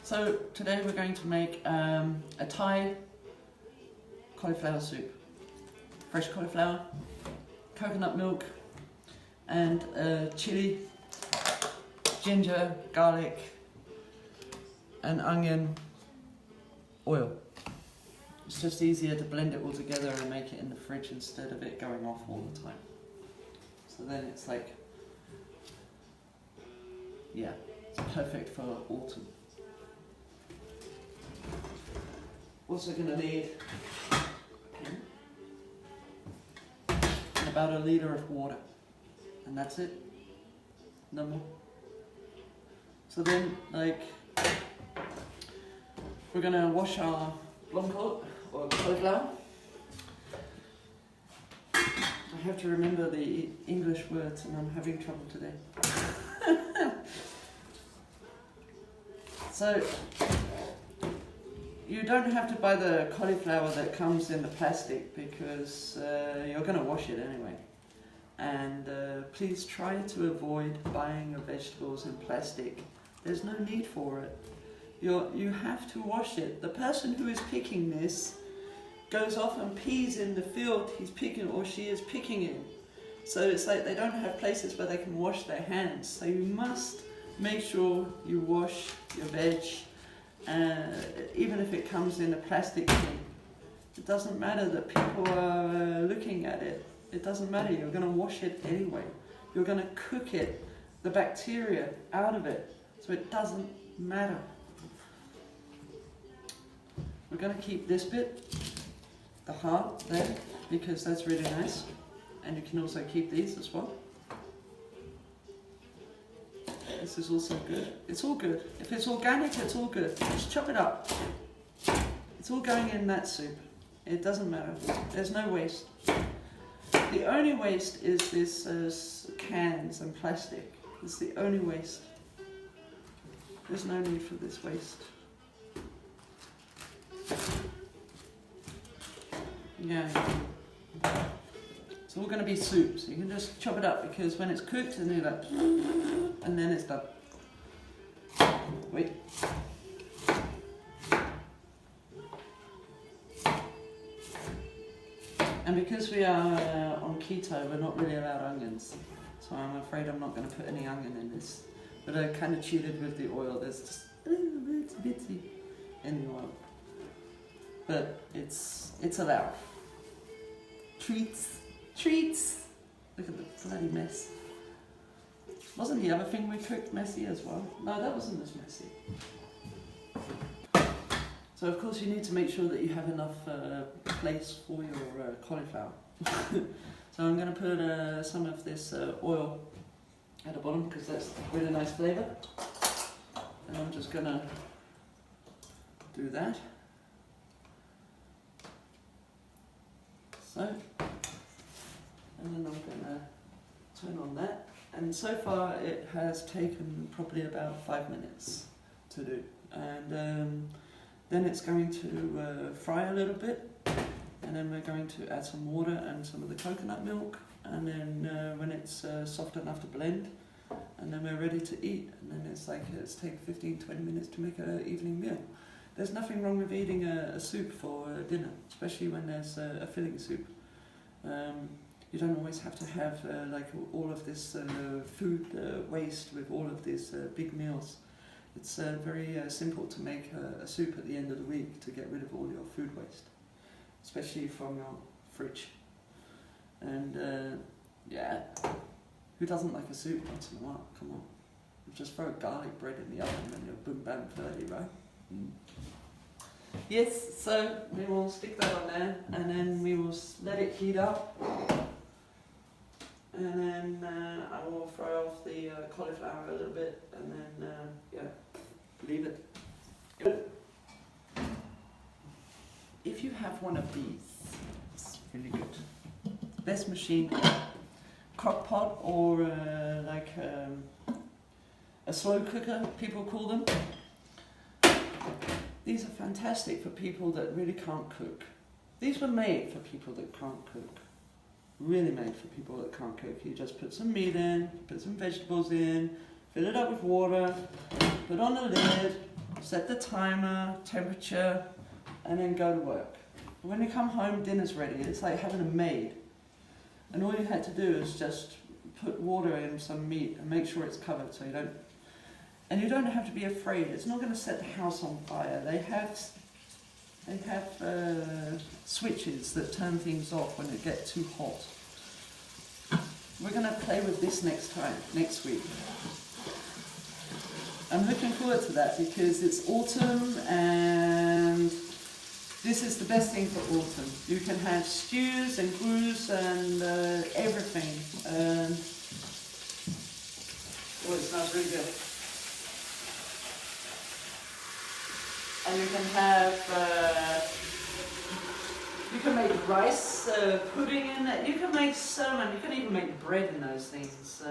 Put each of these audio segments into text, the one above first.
So today we're going to make a Thai cauliflower soup. Fresh cauliflower, coconut milk, and chili, ginger, garlic, and onion oil. It's just easier to blend it all together and make it in the fridge instead of it going off all the time. So then it's like, yeah, it's perfect for autumn. Also going to need a pen and about a litre of water, and that's it, no more. So then, like, we're going to wash our blomkål or cauliflower. I have to remember the English words and I'm having trouble today. So, you don't have to buy the cauliflower that comes in the plastic because you're going to wash it anyway. And please try to avoid buying your vegetables in plastic. There's no need for it. You have to wash it. The person who is picking this goes off and pees in the field he's picking or she is picking in. So it's like they don't have places where they can wash their hands. So you must make sure you wash your veg. Even if it comes in a plastic thing, it doesn't matter that people are looking at it. It doesn't matter, you're going to wash it anyway. You're going to cook it, the bacteria out of it, so it doesn't matter. We're going to keep this bit, the heart there, because that's really nice. And you can also keep these as well. This is also good. It's all good. If it's organic, it's all good. Just chop it up. It's all going in that soup. It doesn't matter. There's no waste. The only waste is this cans and plastic. It's the only waste. There's no need for this waste. Yeah. It's all going to be soup, so you can just chop it up because when it's cooked, and you're like, and then it's done. Wait. And because we are on keto, we're not really allowed onions, so I'm afraid I'm not going to put any onion in this. But I kind of cheated with the oil. There's just a little bitsy in the oil, but it's allowed. Treats. Look at the bloody mess. Wasn't the other thing we cooked messy as well? No, that wasn't as messy. So of course you need to make sure that you have enough place for your cauliflower. So I'm going to put some of this oil at the bottom because that's really nice flavour. And I'm just going to do that. So. And then I'm going to turn on that. And so far it has taken probably about 5 minutes to do. And then it's going to fry a little bit. And then we're going to add some water and some of the coconut milk. And then when it's soft enough to blend, and then we're ready to eat. And then it's take 15-20 minutes to make an evening meal. There's nothing wrong with eating a soup for dinner, especially when there's a filling soup. You don't always have to have like all of this food waste with all of these big meals. It's very simple to make a soup at the end of the week to get rid of all your food waste, especially from your fridge. And yeah, who doesn't like a soup once in a while? Come on, you just throw garlic bread in the oven and you're boom bam 30, right? Mm. Yes, so we will stick that on there and then we will let it heat up. And then I will fry off the cauliflower a little bit and then, yeah, leave it. Good. If you have one of these, it's really good. Best machine, crock pot or like a slow cooker, people call them. These are fantastic for people that really can't cook. These were made for people that can't cook. Really made for people that can't cook. You just put some meat in, put some vegetables in, fill it up with water, put on the lid, set the timer, temperature, and then go to work. When you come home, dinner's ready. It's like having a maid. And all you had to do is just put water in some meat and make sure it's covered so you don't... And you don't have to be afraid. It's not going to set the house on fire. They have switches that turn things off when it gets too hot. We're going to play with this next week. I'm looking forward to that because it's autumn and this is the best thing for autumn. You can have stews and goose and everything. Oh, it smells really good. And you can have, you can make rice pudding in it. You can make salmon. You can even make bread in those things.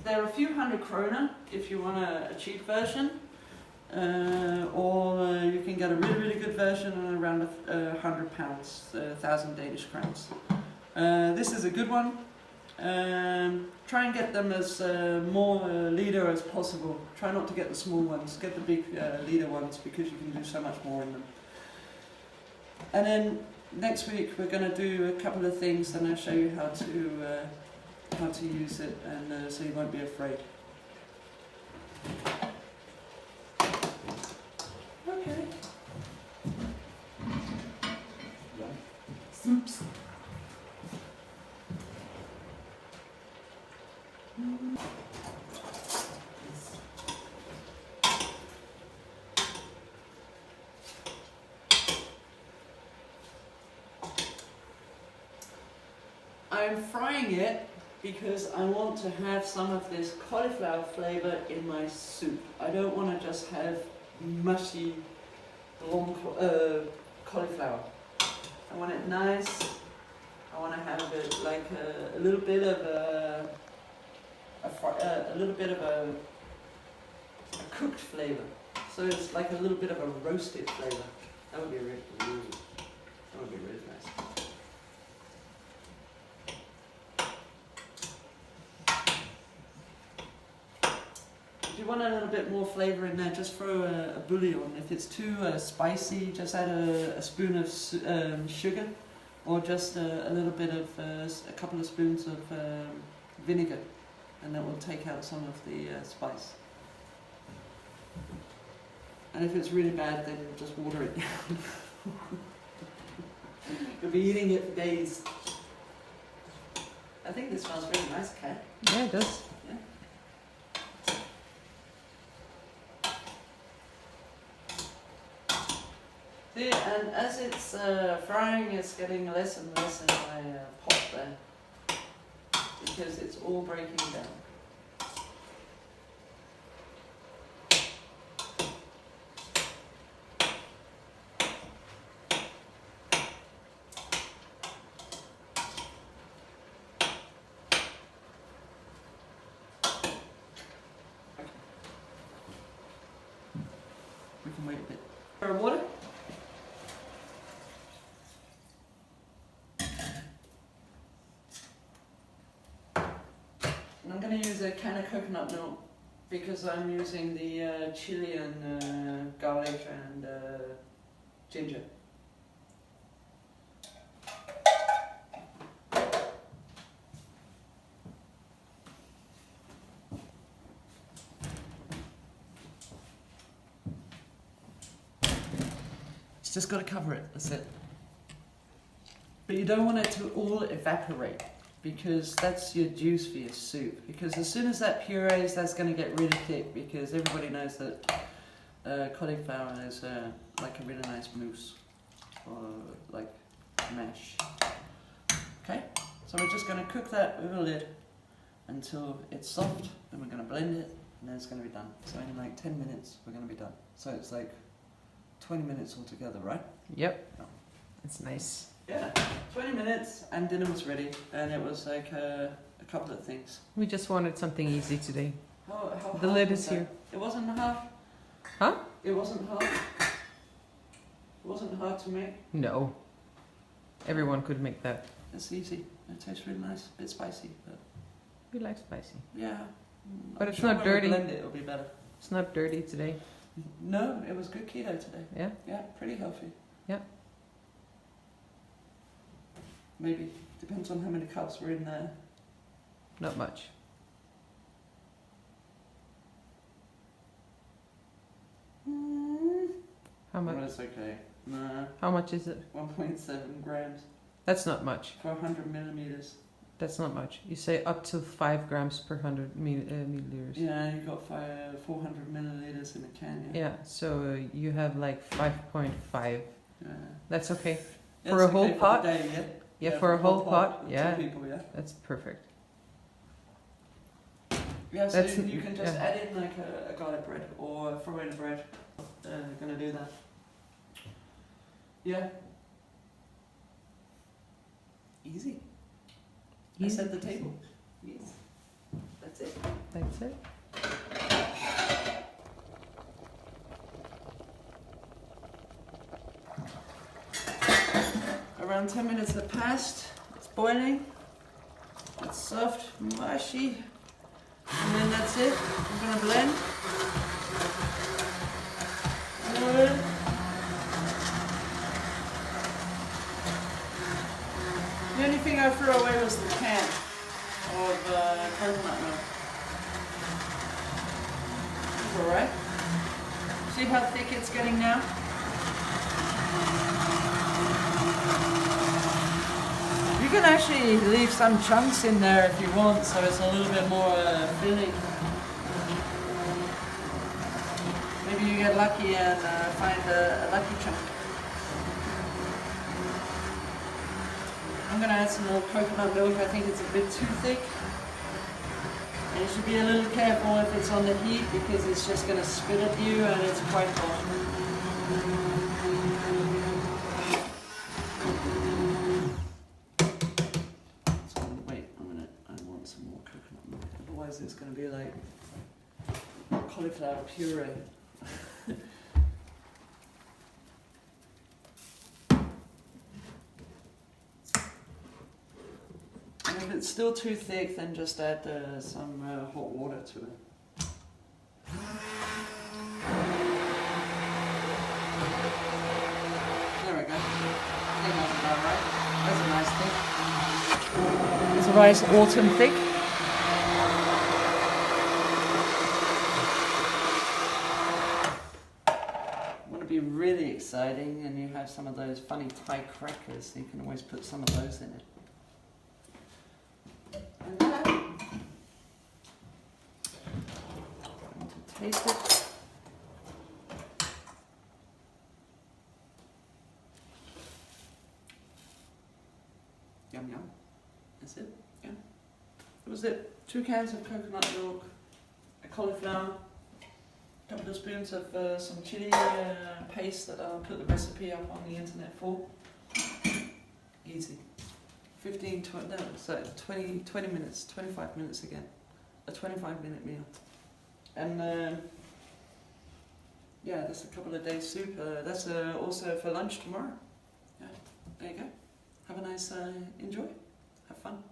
They're a few hundred kroner if you want a cheap version, or you can get a really, really good version at around £100, 1,000 Danish crowns. This is a good one. Try and get them as more leader as possible. Try not to get the small ones. Get the big leader ones because you can do so much more in them. And then next week we're going to do a couple of things and I'll show you how to use it, and so you won't be afraid. Okay. Oops. I'm frying it because I want to have some of this cauliflower flavor in my soup. I don't want to just have mushy, long cauliflower. I want it nice. I want to have it like a little bit of a cooked flavor. So it's like a little bit of a roasted flavor. That would be really nice. If you want a little bit more flavor in there, just throw a bouillon. If it's too spicy, just add a spoon of sugar, or just a little bit of a couple of spoons of vinegar, and that will take out some of the spice. And if it's really bad, then just water it down. You'll be eating it for days. I think this smells really nice, Kat. Yeah, it does. Yeah. See, and as it's frying, it's getting less and less in my pot there, because it's all breaking down. We can wait a bit. For water? I'm going to use a can of coconut milk because I'm using the chili and garlic and ginger. It's just got to cover it, that's it. But you don't want it to all evaporate, because that's your juice for your soup. Because as soon as that purees, that's going to get really thick, because everybody knows that cauliflower is like a really nice mousse, or like mash. Okay, so we're just going to cook that with a lid until it's soft, and we're going to blend it, and then it's going to be done. So in like 10 minutes, we're going to be done. So it's like 20 minutes altogether, right? Yep. Oh. It's nice. Yeah, 20 minutes and dinner was ready, and it was like a couple of things. We just wanted something easy today. How the hard lid was is that? here. It wasn't hard? Huh? It wasn't hard? It wasn't hard to make? No. Everyone could make that. It's easy. It tastes really nice. A bit spicy, but... We like spicy. Yeah. But I'm it's sure not when we dirty. blend it, it'll be better. It's not dirty today. No, it was good keto today. Yeah? Yeah, pretty healthy. Yeah. Maybe. Depends on how many carbs were in there. Not much. How much? Well, that's okay. Nah. How much is it? 1.7 grams That's not much. for 100 millimeters. That's not much. You say up to 5 grams per 100 milliliters. Yeah, you got 400 milliliters in a can. Yeah. Yeah, so you have like 5.5. Yeah. That's okay. That's For a whole okay pot? For the day, yeah. Yeah, for a whole pot. for Yeah, 2 people, yeah. that's perfect. Yeah, so That's- you can just yeah. add in like a garlic bread or throw in a bread. Gonna do that. Yeah. Easy. I set the table. Yes. That's it. That's it. Around 10 minutes have passed. It's boiling. It's soft, mushy. And then that's it. I'm gonna blend. Good. The only thing I threw away was the can of coconut milk. It's alright. See how thick it's getting now? You can actually leave some chunks in there if you want, so it's a little bit more filling. Maybe you get lucky and find a lucky chunk. I'm going to add some more coconut milk. I think it's a bit too thick. And you should be a little careful if it's on the heat because it's just going to spit at you and it's quite hot. So wait a minute, I want some more coconut milk. Otherwise it's going to be like cauliflower puree. And if it's still too thick, then just add some hot water to it. There we go. I think that's about right. That's a nice thick. It's a nice autumn thick. Want to be really exciting, and you have some of those funny Thai crackers. You can always put some of those in it. And that. Going to taste it. Yum yum. That's it. Yeah. That was it. 2 cans of coconut milk, a cauliflower, a couple of spoons of some chili paste that I'll put the recipe up on the internet for. Easy. 20, 20 minutes, 25 minutes again. A 25-minute meal. And yeah, that's a couple of days soup. That's also for lunch tomorrow. Yeah, there you go. Have a nice, enjoy. Have fun.